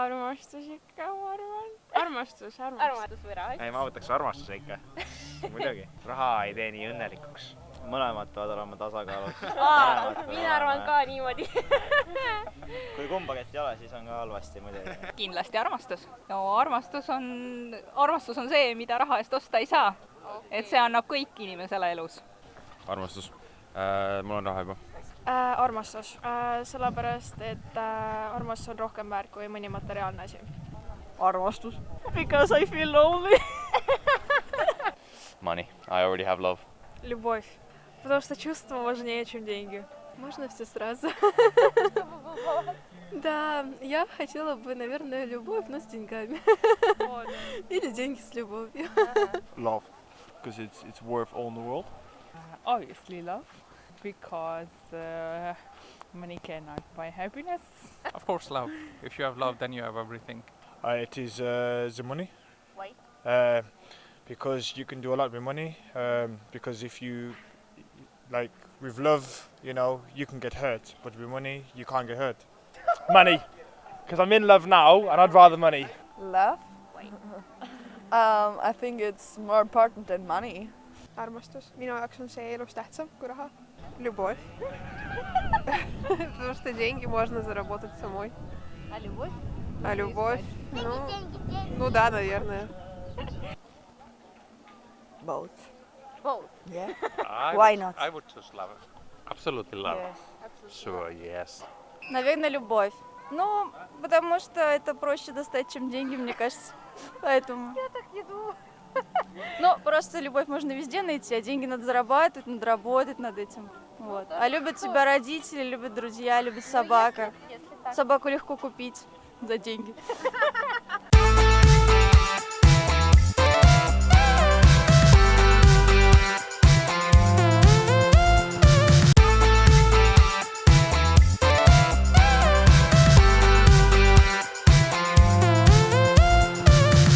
armastus ikka, ma arvan. Armastus. Armastus või raha? Ei, ma võtaks armastuse ikka. Muidugi. Raha ei tee nii õnnelikuks. Mõlemad peavad olema tasakaalus. Mina arvan ka niimoodi. Kui kumbaget ei ole, siis on ka halvasti muidugi. Kindlasti armastus. No armastus on see, mida raha eest osta ei saa. Et see annab kõik inimesele elus. Armastus. Mul on raha juba. Armastus. Sellepärast, et armastus on rohkem väärt kui mõni materiaalne asi. Armastus. Because I feel lonely. Money. I already have love. Любовь. Потому что чувство важнее, чем деньги. Можно все сразу? Да, я хотела бы, наверное, любовь, но с деньгами. Или деньги с любовью. Love, because it's worth all in the world. Obviously love, because money cannot buy happiness. Of course love. If you have love, then you have everything. It is the money. Why? Because you can do a lot with money. Because if you, like, with love, you know, you can get hurt, but with money, you can't get hurt. Money, because I'm in love now and I'd rather money. Love? I think it's more important than money. Armastus. Minu jaoks on see elus tähtsam kui raha. Любовь. Потому что деньги можно заработать самой. А любовь? А любовь? Ну да, наверное. Both. Both. Yeah. Why not? I would choose love. Absolutely love. Sure, yes. Наверное, любовь. Ну, потому что это проще достать, чем деньги, мне кажется. Поэтому. Я так не думаю. Ну, просто любовь можно везде найти, а деньги надо зарабатывать, надо работать над этим. Вот. А любят тебя родители, любят друзья, любит собака. Собаку легко купить за деньги.